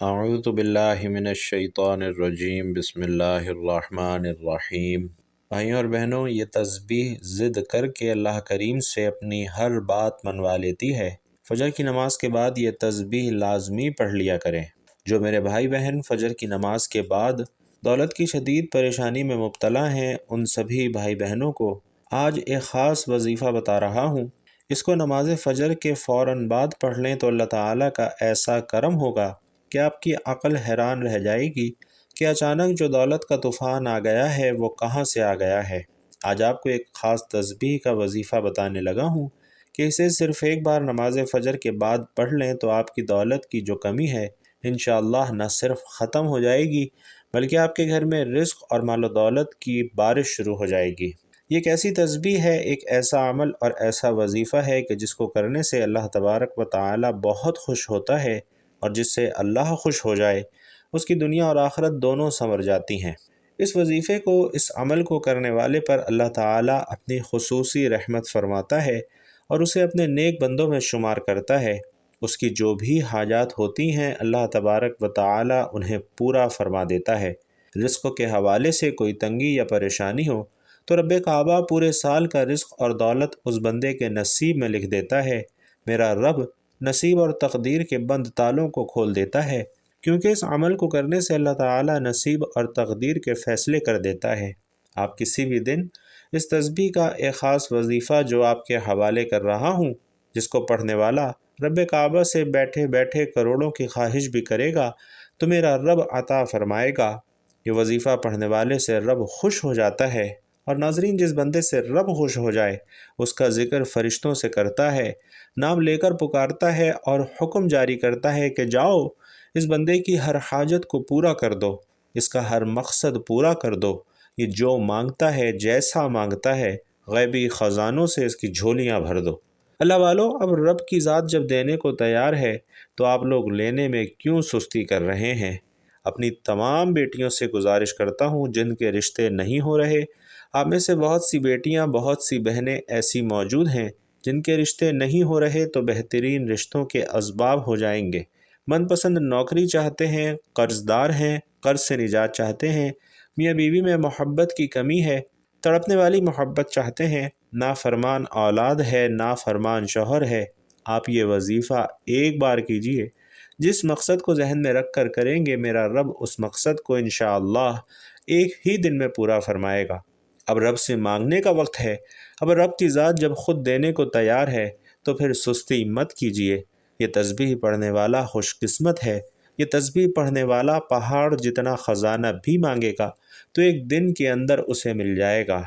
اعوذ باللہ من الشیطان الرجیم، بسم اللہ الرحمن الرحیم۔ بھائیوں اور بہنوں، یہ تسبیح ضد کر کے اللہ کریم سے اپنی ہر بات منوا لیتی ہے۔ فجر کی نماز کے بعد یہ تسبیح لازمی پڑھ لیا کریں۔ جو میرے بھائی بہن فجر کی نماز کے بعد دولت کی شدید پریشانی میں مبتلا ہیں، ان سبھی بھائی بہنوں کو آج ایک خاص وظیفہ بتا رہا ہوں۔ اس کو نماز فجر کے فوراً بعد پڑھ لیں تو اللہ تعالیٰ کا ایسا کرم ہوگا کہ آپ کی عقل حیران رہ جائے گی کہ اچانک جو دولت کا طوفان آ گیا ہے وہ کہاں سے آ گیا ہے۔ آج آپ کو ایک خاص تسبیح کا وظیفہ بتانے لگا ہوں کہ اسے صرف ایک بار نماز فجر کے بعد پڑھ لیں تو آپ کی دولت کی جو کمی ہے انشاءاللہ نہ صرف ختم ہو جائے گی بلکہ آپ کے گھر میں رزق اور مال و دولت کی بارش شروع ہو جائے گی۔ یہ ایک ایسی تسبیح ہے، ایک ایسا عمل اور ایسا وظیفہ ہے کہ جس کو کرنے سے اللہ تبارک و تعالی بہت خوش ہوتا ہے، اور جس سے اللہ خوش ہو جائے اس کی دنیا اور آخرت دونوں سنور جاتی ہیں۔ اس وظیفے کو، اس عمل کو کرنے والے پر اللہ تعالیٰ اپنی خصوصی رحمت فرماتا ہے اور اسے اپنے نیک بندوں میں شمار کرتا ہے۔ اس کی جو بھی حاجات ہوتی ہیں اللہ تبارک و تعالیٰ انہیں پورا فرما دیتا ہے۔ رزق کے حوالے سے کوئی تنگی یا پریشانی ہو تو رب کعبہ پورے سال کا رزق اور دولت اس بندے کے نصیب میں لکھ دیتا ہے۔ میرا رب نصیب اور تقدیر کے بند تالوں کو کھول دیتا ہے، کیونکہ اس عمل کو کرنے سے اللہ تعالیٰ نصیب اور تقدیر کے فیصلے کر دیتا ہے۔ آپ کسی بھی دن اس تسبیح کا ایک خاص وظیفہ جو آپ کے حوالے کر رہا ہوں، جس کو پڑھنے والا رب کعبہ سے بیٹھے بیٹھے کروڑوں کی خواہش بھی کرے گا تو میرا رب عطا فرمائے گا۔ یہ وظیفہ پڑھنے والے سے رب خوش ہو جاتا ہے، اور ناظرین، جس بندے سے رب خوش ہو جائے اس کا ذکر فرشتوں سے کرتا ہے، نام لے کر پکارتا ہے اور حکم جاری کرتا ہے کہ جاؤ اس بندے کی ہر حاجت کو پورا کر دو، اس کا ہر مقصد پورا کر دو، یہ جو مانگتا ہے جیسا مانگتا ہے غیبی خزانوں سے اس کی جھولیاں بھر دو۔ اللہ والو، اب رب کی ذات جب دینے کو تیار ہے تو آپ لوگ لینے میں کیوں سستی کر رہے ہیں؟ اپنی تمام بیٹیوں سے گزارش کرتا ہوں جن کے رشتے نہیں ہو رہے، آپ میں سے بہت سی بیٹیاں، بہت سی بہنیں ایسی موجود ہیں جن کے رشتے نہیں ہو رہے تو بہترین رشتوں کے اسباب ہو جائیں گے۔ من پسند نوکری چاہتے ہیں، قرض دار ہیں، قرض سے نجات چاہتے ہیں، میاں بیوی میں محبت کی کمی ہے، تڑپنے والی محبت چاہتے ہیں، نافرمان اولاد ہے، نافرمان شوہر ہے، آپ یہ وظیفہ ایک بار کیجئے۔ جس مقصد کو ذہن میں رکھ کر کریں گے میرا رب اس مقصد کو انشاءاللہ ایک ہی دن میں پورا فرمائے گا۔ اب رب سے مانگنے کا وقت ہے۔ اب رب کی ذات جب خود دینے کو تیار ہے تو پھر سستی مت کیجیے۔ یہ تسبیح پڑھنے والا خوش قسمت ہے۔ یہ تسبیح پڑھنے والا پہاڑ جتنا خزانہ بھی مانگے گا تو ایک دن کے اندر اسے مل جائے گا۔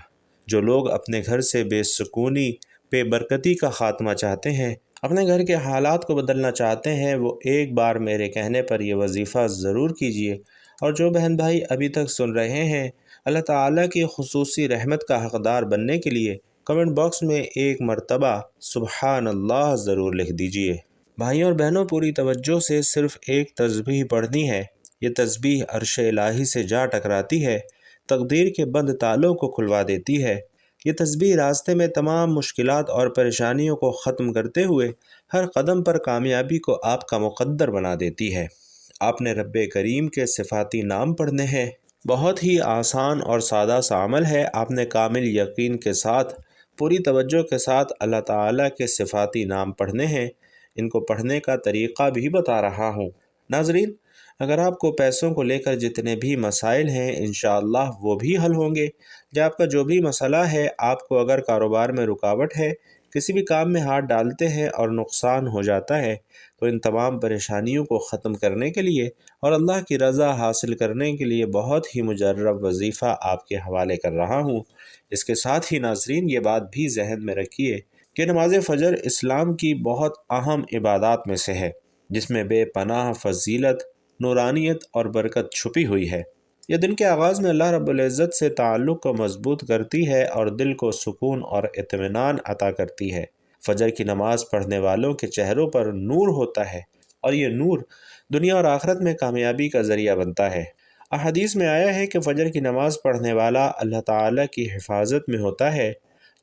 جو لوگ اپنے گھر سے بے سکونی، بے برکتی کا خاتمہ چاہتے ہیں، اپنے گھر کے حالات کو بدلنا چاہتے ہیں، وہ ایک بار میرے کہنے پر یہ وظیفہ ضرور کیجیے۔ اور جو بہن بھائی ابھی تک سن رہے ہیں، اللہ تعالیٰ کی خصوصی رحمت کا حقدار بننے کے لیے کمنٹ باکس میں ایک مرتبہ سبحان اللہ ضرور لکھ دیجئے۔ بھائیوں اور بہنوں، پوری توجہ سے صرف ایک تسبیح پڑھنی ہے۔ یہ تسبیح عرش الہی سے جا ٹکراتی ہے، تقدیر کے بند تالوں کو کھلوا دیتی ہے۔ یہ تسبیح راستے میں تمام مشکلات اور پریشانیوں کو ختم کرتے ہوئے ہر قدم پر کامیابی کو آپ کا مقدر بنا دیتی ہے۔ آپ نے رب کریم کے صفاتی نام پڑھنے ہیں۔ بہت ہی آسان اور سادہ سا عمل ہے۔ آپ نے کامل یقین کے ساتھ، پوری توجہ کے ساتھ اللہ تعالیٰ کے صفاتی نام پڑھنے ہیں۔ ان کو پڑھنے کا طریقہ بھی بتا رہا ہوں۔ ناظرین، اگر آپ کو پیسوں کو لے کر جتنے بھی مسائل ہیں انشاءاللہ وہ بھی حل ہوں گے، یا آپ کا جو بھی مسئلہ ہے، آپ کو اگر کاروبار میں رکاوٹ ہے، کسی بھی کام میں ہاتھ ڈالتے ہیں اور نقصان ہو جاتا ہے، تو ان تمام پریشانیوں کو ختم کرنے کے لیے اور اللہ کی رضا حاصل کرنے کے لیے بہت ہی مجرب وظیفہ آپ کے حوالے کر رہا ہوں۔ اس کے ساتھ ہی ناظرین، یہ بات بھی ذہن میں رکھیے کہ نماز فجر اسلام کی بہت اہم عبادات میں سے ہے، جس میں بے پناہ فضیلت، نورانیت اور برکت چھپی ہوئی ہے۔ یہ دن کے آغاز میں اللہ رب العزت سے تعلق کو مضبوط کرتی ہے اور دل کو سکون اور اطمینان عطا کرتی ہے۔ فجر کی نماز پڑھنے والوں کے چہروں پر نور ہوتا ہے، اور یہ نور دنیا اور آخرت میں کامیابی کا ذریعہ بنتا ہے۔ احادیث میں آیا ہے کہ فجر کی نماز پڑھنے والا اللہ تعالیٰ کی حفاظت میں ہوتا ہے۔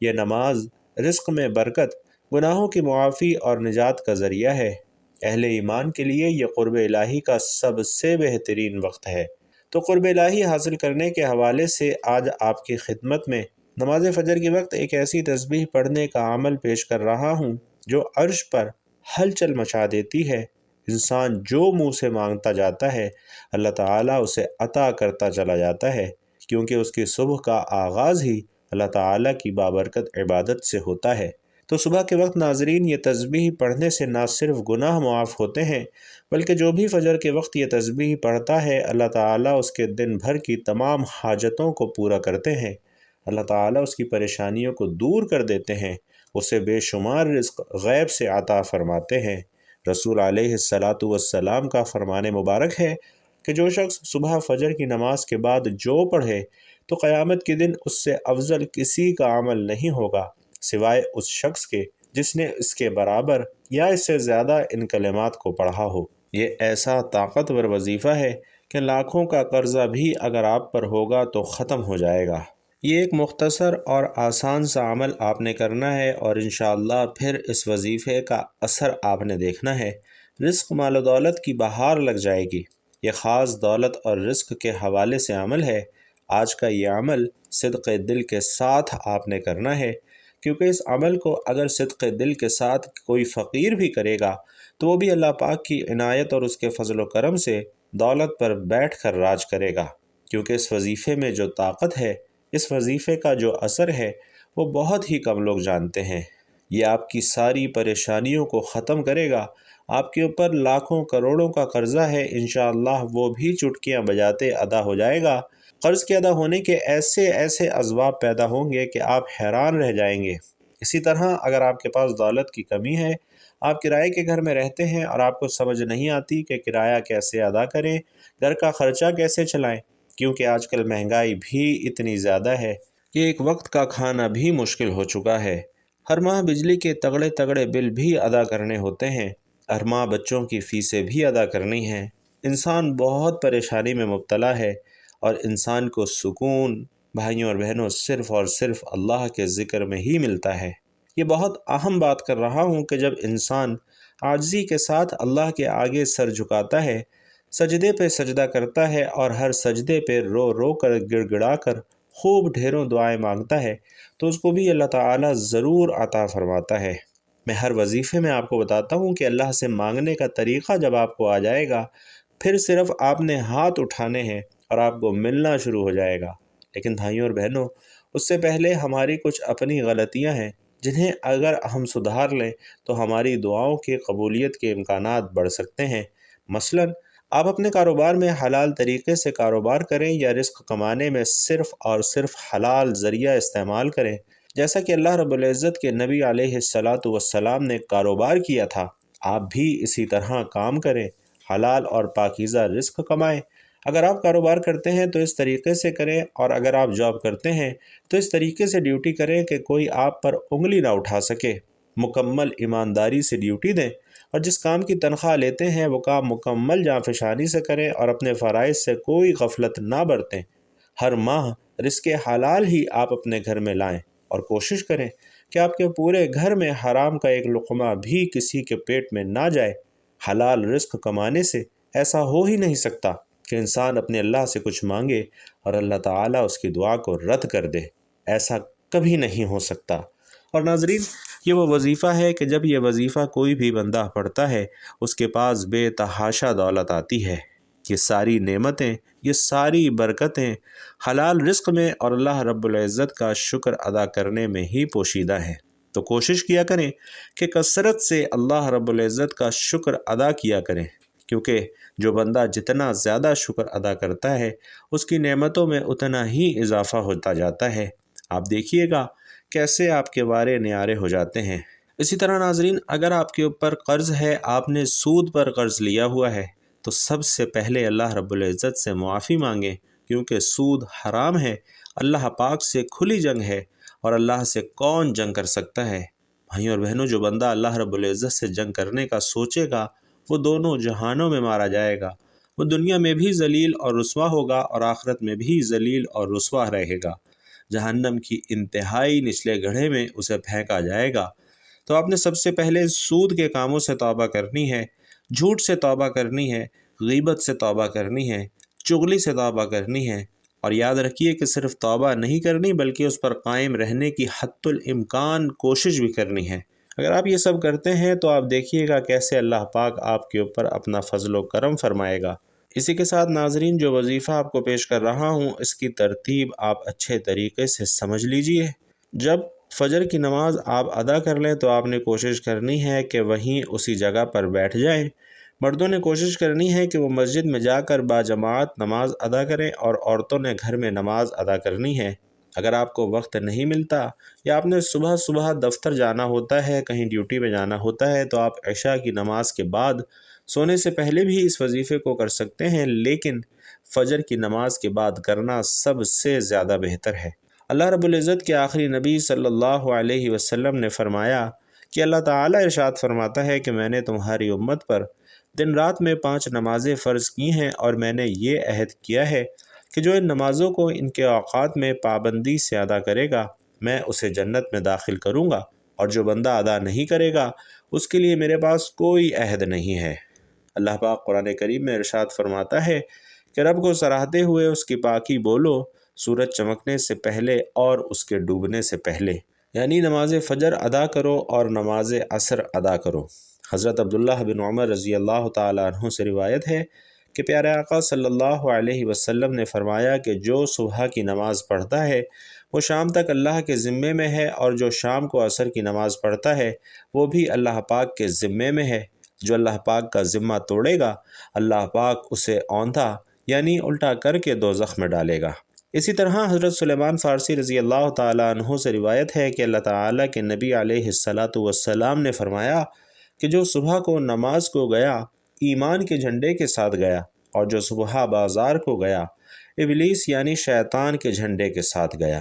یہ نماز رزق میں برکت، گناہوں کی معافی اور نجات کا ذریعہ ہے۔ اہل ایمان کے لیے یہ قرب الہی کا سب سے بہترین وقت ہے۔ تو قرب الہی حاصل کرنے کے حوالے سے آج آپ کی خدمت میں نماز فجر کے وقت ایک ایسی تسبیح پڑھنے کا عمل پیش کر رہا ہوں جو عرش پر ہلچل مچا دیتی ہے۔ انسان جو منہ سے مانگتا جاتا ہے اللہ تعالیٰ اسے عطا کرتا چلا جاتا ہے، کیونکہ اس کی صبح کا آغاز ہی اللہ تعالیٰ کی بابرکت عبادت سے ہوتا ہے۔ تو صبح کے وقت ناظرین یہ تسبیح پڑھنے سے نہ صرف گناہ معاف ہوتے ہیں، بلکہ جو بھی فجر کے وقت یہ تسبیح پڑھتا ہے اللہ تعالیٰ اس کے دن بھر کی تمام حاجتوں کو پورا کرتے ہیں۔ اللہ تعالیٰ اس کی پریشانیوں کو دور کر دیتے ہیں، اسے بے شمار رزق غیب سے عطا فرماتے ہیں۔ رسول علیہ السلام کا فرمان مبارک ہے کہ جو شخص صبح فجر کی نماز کے بعد جو پڑھے تو قیامت کے دن اس سے افضل کسی کا عمل نہیں ہوگا سوائے اس شخص کے جس نے اس کے برابر یا اس سے زیادہ ان کلمات کو پڑھا ہو۔ یہ ایسا طاقتور وظیفہ ہے کہ لاکھوں کا قرضہ بھی اگر آپ پر ہوگا تو ختم ہو جائے گا۔ یہ ایک مختصر اور آسان سا عمل آپ نے کرنا ہے اور انشاءاللہ پھر اس وظیفے کا اثر آپ نے دیکھنا ہے۔ رزق مال و دولت کی بہار لگ جائے گی۔ یہ خاص دولت اور رزق کے حوالے سے عمل ہے۔ آج کا یہ عمل صدق دل کے ساتھ آپ نے کرنا ہے، کیونکہ اس عمل کو اگر صدق دل کے ساتھ کوئی فقیر بھی کرے گا تو وہ بھی اللہ پاک کی عنایت اور اس کے فضل و کرم سے دولت پر بیٹھ کر راج کرے گا، کیونکہ اس وظیفے میں جو طاقت ہے، اس وظیفے کا جو اثر ہے وہ بہت ہی کم لوگ جانتے ہیں۔ یہ آپ کی ساری پریشانیوں کو ختم کرے گا۔ آپ کے اوپر لاکھوں کروڑوں کا قرضہ ہے، انشاءاللہ وہ بھی چٹکیاں بجاتے ادا ہو جائے گا۔ قرض کے ادا ہونے کے ایسے ایسے اسباب پیدا ہوں گے کہ آپ حیران رہ جائیں گے۔ اسی طرح اگر آپ کے پاس دولت کی کمی ہے، آپ کرائے کے گھر میں رہتے ہیں اور آپ کو سمجھ نہیں آتی کہ کرایہ کیسے ادا کریں، گھر کا خرچہ کیسے چلائیں، کیونکہ آج کل مہنگائی بھی اتنی زیادہ ہے کہ ایک وقت کا کھانا بھی مشکل ہو چکا ہے۔ ہر ماہ بجلی کے تگڑے تگڑے بل بھی ادا کرنے ہوتے ہیں، ہر ماہ بچوں کی فیسیں بھی ادا کرنی ہیں۔ انسان بہت پریشانی میں مبتلا ہے اور انسان کو سکون بھائیوں اور بہنوں صرف اور صرف اللہ کے ذکر میں ہی ملتا ہے۔ یہ بہت اہم بات کر رہا ہوں کہ جب انسان عاجزی کے ساتھ اللہ کے آگے سر جھکاتا ہے، سجدے پہ سجدہ کرتا ہے اور ہر سجدے پہ رو رو کر گڑ گڑا کر خوب ڈھیروں دعائیں مانگتا ہے تو اس کو بھی اللہ تعالیٰ ضرور عطا فرماتا ہے۔ میں ہر وظیفے میں آپ کو بتاتا ہوں کہ اللہ سے مانگنے کا طریقہ جب آپ کو آ جائے گا پھر صرف آپ نے ہاتھ اٹھانے ہیں اور آپ کو ملنا شروع ہو جائے گا۔ لیکن بھائیوں اور بہنوں، اس سے پہلے ہماری کچھ اپنی غلطیاں ہیں جنہیں اگر ہم سدھار لیں تو ہماری دعاؤں کی قبولیت کے امکانات بڑھ سکتے ہیں۔ مثلاً آپ اپنے کاروبار میں حلال طریقے سے کاروبار کریں یا رزق کمانے میں صرف اور صرف حلال ذریعہ استعمال کریں، جیسا کہ اللہ رب العزت کے نبی علیہ السلام نے کاروبار کیا تھا۔ آپ بھی اسی طرح کام کریں، حلال اور پاکیزہ رزق کمائیں۔ اگر آپ کاروبار کرتے ہیں تو اس طریقے سے کریں، اور اگر آپ جاب کرتے ہیں تو اس طریقے سے ڈیوٹی کریں کہ کوئی آپ پر انگلی نہ اٹھا سکے۔ مکمل ایمانداری سے ڈیوٹی دیں اور جس کام کی تنخواہ لیتے ہیں وہ کام مکمل جانفشانی سے کریں اور اپنے فرائض سے کوئی غفلت نہ برتیں۔ ہر ماہ رزق حلال ہی آپ اپنے گھر میں لائیں اور کوشش کریں کہ آپ کے پورے گھر میں حرام کا ایک لقمہ بھی کسی کے پیٹ میں نہ جائے۔ حلال رزق کمانے سے ایسا ہو ہی نہیں سکتا کہ انسان اپنے اللہ سے کچھ مانگے اور اللہ تعالیٰ اس کی دعا کو رد کر دے۔ ایسا کبھی نہیں ہو سکتا۔ اور ناظرین، یہ وہ وظیفہ ہے کہ جب یہ وظیفہ کوئی بھی بندہ پڑھتا ہے اس کے پاس بے تحاشا دولت آتی ہے۔ یہ ساری نعمتیں، یہ ساری برکتیں حلال رزق میں اور اللہ رب العزت کا شکر ادا کرنے میں ہی پوشیدہ ہیں۔ تو کوشش کیا کریں کہ کثرت سے اللہ رب العزت کا شکر ادا کیا کریں، کیونکہ جو بندہ جتنا زیادہ شکر ادا کرتا ہے اس کی نعمتوں میں اتنا ہی اضافہ ہوتا جاتا ہے۔ آپ دیکھیے گا کیسے آپ کے وارے نیارے ہو جاتے ہیں۔ اسی طرح ناظرین، اگر آپ کے اوپر قرض ہے، آپ نے سود پر قرض لیا ہوا ہے، تو سب سے پہلے اللہ رب العزت سے معافی مانگیں، کیونکہ سود حرام ہے، اللہ پاک سے کھلی جنگ ہے، اور اللہ سے کون جنگ کر سکتا ہے؟ بھائیوں اور بہنوں، جو بندہ اللہ رب العزت سے جنگ کرنے کا سوچے گا وہ دونوں جہانوں میں مارا جائے گا۔ وہ دنیا میں بھی ذلیل اور رسوا ہوگا اور آخرت میں بھی ذلیل اور رسوا رہے گا۔ جہنم کی انتہائی نچلے گڑھے میں اسے پھینکا جائے گا۔ تو آپ نے سب سے پہلے سود کے کاموں سے توبہ کرنی ہے جھوٹ سے توبہ کرنی ہے، غیبت سے توبہ کرنی ہے، چغلی سے توبہ کرنی ہے، اور یاد رکھیے کہ صرف توبہ نہیں کرنی بلکہ اس پر قائم رہنے کی حتی الامکان کوشش بھی کرنی ہے۔ اگر آپ یہ سب کرتے ہیں تو آپ دیکھیے گا کیسے اللہ پاک آپ کے اوپر اپنا فضل و کرم فرمائے گا۔ اسی کے ساتھ ناظرین، جو وظیفہ آپ کو پیش کر رہا ہوں اس کی ترتیب آپ اچھے طریقے سے سمجھ لیجئے۔ جب فجر کی نماز آپ ادا کر لیں تو آپ نے کوشش کرنی ہے کہ وہیں اسی جگہ پر بیٹھ جائیں۔ مردوں نے کوشش کرنی ہے کہ وہ مسجد میں جا کر باجماعت نماز ادا کریں، اور عورتوں نے گھر میں نماز ادا کرنی ہے۔ اگر آپ کو وقت نہیں ملتا یا آپ نے صبح صبح دفتر جانا ہوتا ہے، کہیں ڈیوٹی پہ جانا ہوتا ہے، تو آپ عشاء کی نماز کے بعد سونے سے پہلے بھی اس وظیفے کو کر سکتے ہیں، لیکن فجر کی نماز کے بعد کرنا سب سے زیادہ بہتر ہے۔ اللہ رب العزت کے آخری نبی صلی اللہ علیہ وسلم نے فرمایا کہ اللہ تعالیٰ ارشاد فرماتا ہے کہ میں نے تمہاری امت پر دن رات میں 5 نمازیں فرض کی ہیں، اور میں نے یہ عہد کیا ہے کہ جو ان نمازوں کو ان کے اوقات میں پابندی سے ادا کرے گا میں اسے جنت میں داخل کروں گا، اور جو بندہ ادا نہیں کرے گا اس کے لیے میرے پاس کوئی عہد نہیں ہے۔ اللہ پاک قرآن کریم میں ارشاد فرماتا ہے کہ رب کو سراہتے ہوئے اس کی پاکی بولو سورج چمکنے سے پہلے اور اس کے ڈوبنے سے پہلے، یعنی نماز فجر ادا کرو اور نماز عصر ادا کرو۔ حضرت عبداللہ بن عمر رضی اللہ تعالیٰ عنہ سے روایت ہے کہ پیارے آقا صلی اللہ علیہ وسلم نے فرمایا کہ جو صبح کی نماز پڑھتا ہے وہ شام تک اللہ کے ذمے میں ہے، اور جو شام کو عصر کی نماز پڑھتا ہے وہ بھی اللہ پاک کے ذمے میں ہے۔ جو اللہ پاک کا ذمہ توڑے گا اللہ پاک اسے اوندھا یعنی الٹا کر کے دوزخ میں ڈالے گا۔ اسی طرح حضرت سلیمان فارسی رضی اللہ تعالیٰ عنہ سے روایت ہے کہ اللہ تعالیٰ کے نبی علیہ السلام نے فرمایا کہ جو صبح کو نماز کو گیا ایمان کے جھنڈے کے ساتھ گیا، اور جو صبح بازار کو گیا ابلیس یعنی شیطان کے جھنڈے کے ساتھ گیا۔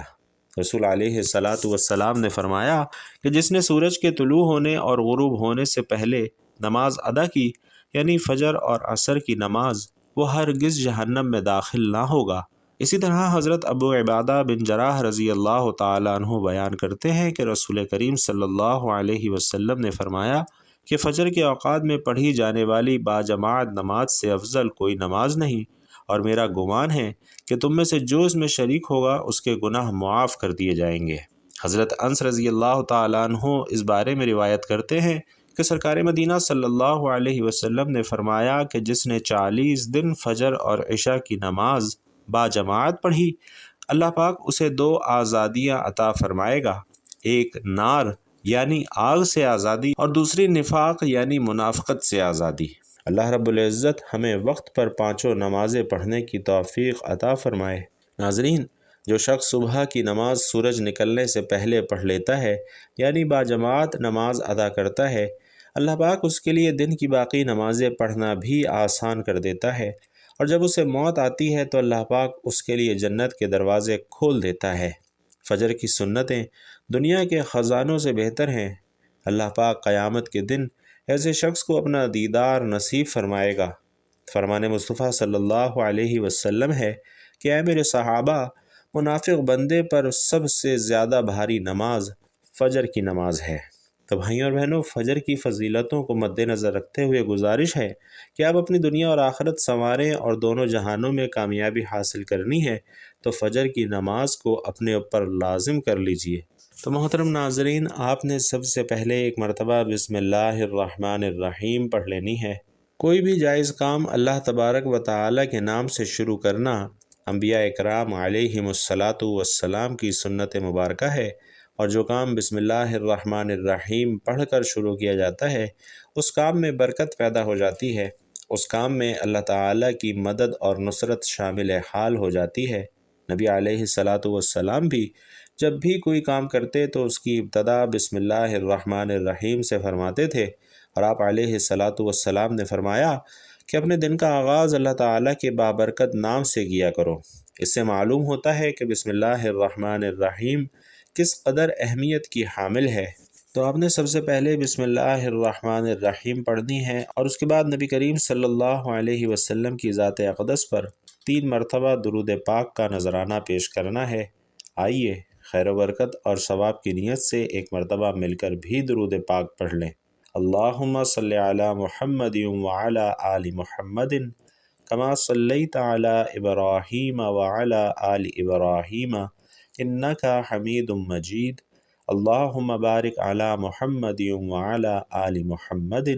رسول علیہ السلام نے فرمایا کہ جس نے سورج کے طلوع ہونے اور غروب ہونے سے پہلے نماز ادا کی یعنی فجر اور عصر کی نماز، وہ ہرگز جہنم میں داخل نہ ہوگا۔ اسی طرح حضرت ابو عبادہ بن جراح رضی اللہ تعالیٰ عنہ بیان کرتے ہیں کہ رسول کریم صلی اللہ علیہ وسلم نے فرمایا کہ فجر کے اوقات میں پڑھی جانے والی باجماعت نماز سے افضل کوئی نماز نہیں، اور میرا گمان ہے کہ تم میں سے جو اس میں شریک ہوگا اس کے گناہ معاف کر دیے جائیں گے۔ حضرت انس رضی اللہ تعالیٰ عنہ اس بارے میں روایت کرتے ہیں کہ سرکار مدینہ صلی اللہ علیہ وسلم نے فرمایا کہ جس نے 40 دن فجر اور عشاء کی نماز باجماعت پڑھی اللہ پاک اسے 2 آزادیاں عطا فرمائے گا، ایک نار یعنی آگ سے آزادی، اور دوسری نفاق یعنی منافقت سے آزادی۔ اللہ رب العزت ہمیں وقت پر 5 نمازیں پڑھنے کی توفیق عطا فرمائے۔ ناظرین، جو شخص صبح کی نماز سورج نکلنے سے پہلے پڑھ لیتا ہے یعنی باجماعت نماز ادا کرتا ہے، اللہ پاک اس کے لیے دن کی باقی نمازیں پڑھنا بھی آسان کر دیتا ہے، اور جب اسے موت آتی ہے تو اللہ پاک اس کے لیے جنت کے دروازے کھول دیتا ہے۔ فجر کی سنتیں دنیا کے خزانوں سے بہتر ہیں۔ اللہ پاک قیامت کے دن ایسے شخص کو اپنا دیدار نصیب فرمائے گا۔ فرمان مصطفیٰ صلی اللہ علیہ وسلم ہے کہ اے میرے صحابہ، منافق بندے پر سب سے زیادہ بھاری نماز فجر کی نماز ہے۔ تو بھائیوں اور بہنوں، فجر کی فضیلتوں کو مد نظر رکھتے ہوئے گزارش ہے کہ آپ اپنی دنیا اور آخرت سنواریں اور دونوں جہانوں میں کامیابی حاصل کرنی ہے تو فجر کی نماز کو اپنے اوپر لازم کر لیجئے۔ تو محترم ناظرین، آپ نے سب سے پہلے ایک مرتبہ بسم اللہ الرحمن الرحیم پڑھ لینی ہے۔ کوئی بھی جائز کام اللہ تبارک و تعالی کے نام سے شروع کرنا انبیاء اکرام علیہم السلام کی سنت مبارکہ ہے، اور جو کام بسم اللہ الرحمن الرحیم پڑھ کر شروع کیا جاتا ہے اس کام میں برکت پیدا ہو جاتی ہے، اس کام میں اللہ تعالیٰ کی مدد اور نصرت شامل حال ہو جاتی ہے۔ نبی علیہ السلام بھی جب بھی کوئی کام کرتے تو اس کی ابتدا بسم اللہ الرحمن الرحیم سے فرماتے تھے، اور آپ علیہ السلام نے فرمایا کہ اپنے دن کا آغاز اللہ تعالیٰ کے بابرکت نام سے کیا کرو۔ اس سے معلوم ہوتا ہے کہ بسم اللہ الرحمن الرحیم کس قدر اہمیت کی حامل ہے۔ تو آپ نے سب سے پہلے بسم اللہ الرحمن الرحیم پڑھنی ہے، اور اس کے بعد نبی کریم صلی اللہ علیہ وسلم کی ذات اقدس پر 3 مرتبہ درود پاک کا نذرانہ پیش کرنا ہے۔ آئیے خیر و برکت اور ثواب کی نیت سے ایک مرتبہ مل کر بھی درود پاک پڑھ لیں۔ اللہم صلی علی محمد وعلی آل محمد کما صلیت علی ابراہیم وعلی آل ابراہیم انک حمید مجید اللہم بارک علی محمد وعلی آل محمد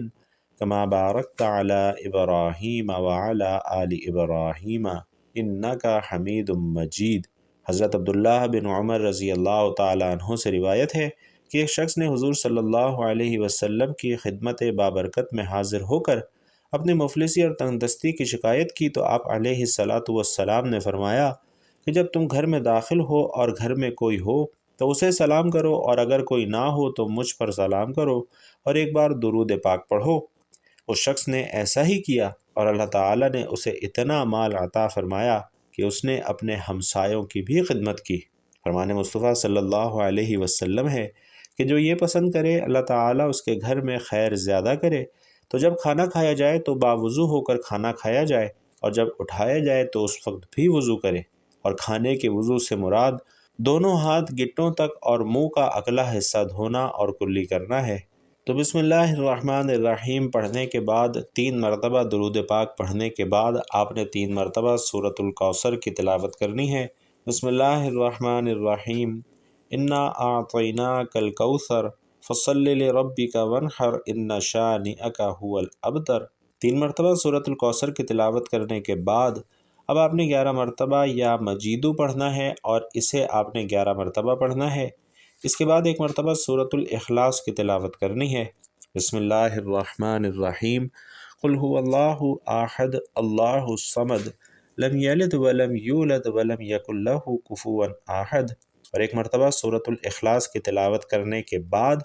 کما بارکت علی ابراہیم وعلی آل ابراہیم انک حمید مجید۔ حضرت عبداللہ بن عمر رضی اللہ تعالیٰ عنہ سے روایت ہے کہ ایک شخص نے حضور صلی اللہ علیہ وسلم کی خدمت بابرکت میں حاضر ہو کر اپنی مفلسی اور تنگ دستی کی شکایت کی تو آپ علیہ السلام نے فرمایا کہ جب تم گھر میں داخل ہو اور گھر میں کوئی ہو تو اسے سلام کرو، اور اگر کوئی نہ ہو تو مجھ پر سلام کرو اور ایک بار درود پاک پڑھو۔ اس شخص نے ایسا ہی کیا اور اللہ تعالیٰ نے اسے اتنا مال عطا فرمایا کہ اس نے اپنے ہمسایوں کی بھی خدمت کی۔ فرمان مصطفیٰ صلی اللہ علیہ وسلم ہے کہ جو یہ پسند کرے اللہ تعالیٰ اس کے گھر میں خیر زیادہ کرے، تو جب کھانا کھایا جائے تو باوضو ہو کر کھانا کھایا جائے، اور جب اٹھایا جائے تو اس وقت بھی وضو کرے، اور کھانے کے وضو سے مراد دونوں ہاتھ گٹوں تک اور منہ کا اگلا حصہ دھونا اور کلی کرنا ہے۔ تو بسم اللہ الرحمن الرحیم پڑھنے کے بعد 3 مرتبہ درود پاک پڑھنے کے بعد آپ نے 3 مرتبہ سورۃ الکوثر کی تلاوت کرنی ہے۔ بسم اللہ الرحمن الرحیم انا اعطیناک الکوثر فصل لربک وانحر ان شانئک ھو الابتر۔ 3 مرتبہ سورۃ الکوثر کی تلاوت کرنے کے بعد اب آپ نے 11 مرتبہ یا مجیدو پڑھنا ہے، اور اسے آپ نے 11 مرتبہ پڑھنا ہے۔ اس کے بعد 1 مرتبہ سورۃ الاخلاص کی تلاوت کرنی ہے۔ بسم اللہ الرحمن الرحیم قل ھو اللہ احد اللہ الصمد لم یلد ولم یولد ولم یکن لہ کفوا احد، اور 1 مرتبہ سورۃ الاخلاص کی تلاوت کرنے کے بعد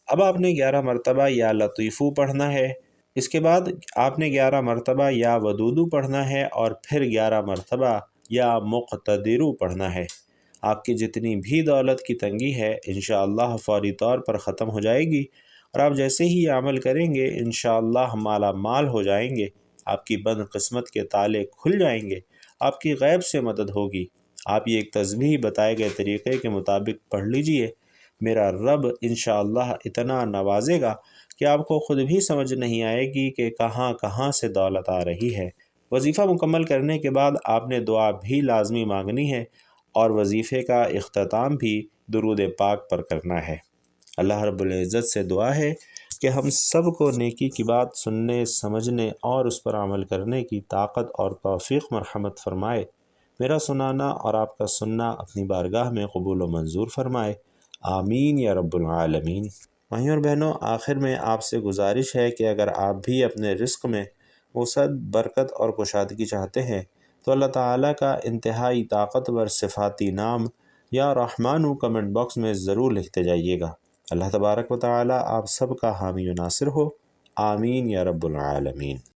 اب آپ نے 11 مرتبہ یا لطیفو پڑھنا ہے۔ اس کے بعد آپ نے 11 مرتبہ یا ودودو پڑھنا ہے، اور پھر 11 مرتبہ یا مقتدرو پڑھنا ہے۔ آپ کی جتنی بھی دولت کی تنگی ہے انشاءاللہ فوری طور پر ختم ہو جائے گی، اور آپ جیسے ہی یہ عمل کریں گے انشاءاللہ مالا مال ہو جائیں گے، آپ کی بد قسمت کے تالے کھل جائیں گے، آپ کی غیب سے مدد ہوگی۔ آپ یہ ایک تسبیح بتائے گئے طریقے کے مطابق پڑھ لیجئے، میرا رب انشاءاللہ اتنا نوازے گا کہ آپ کو خود بھی سمجھ نہیں آئے گی کہ کہاں کہاں سے دولت آ رہی ہے۔ وظیفہ مکمل کرنے کے بعد آپ نے دعا بھی لازمی مانگنی ہے، اور وظیفے کا اختتام بھی درود پاک پر کرنا ہے۔ اللہ رب العزت سے دعا ہے کہ ہم سب کو نیکی کی بات سننے، سمجھنے اور اس پر عمل کرنے کی طاقت اور توفیق مرحمت فرمائے۔ میرا سنانا اور آپ کا سننا اپنی بارگاہ میں قبول و منظور فرمائے، آمین یا رب العالمین۔ بھائیوں اور بہنوں، آخر میں آپ سے گزارش ہے کہ اگر آپ بھی اپنے رزق میں وسعت، برکت اور کشادگی چاہتے ہیں تو اللہ تعالیٰ کا انتہائی طاقتور صفاتی نام یا رحمانو کمنٹ باکس میں ضرور لکھتے جائیے گا۔ اللہ تبارک و تعالیٰ آپ سب کا حامی و ناصر ہو، آمین یا رب العالمین۔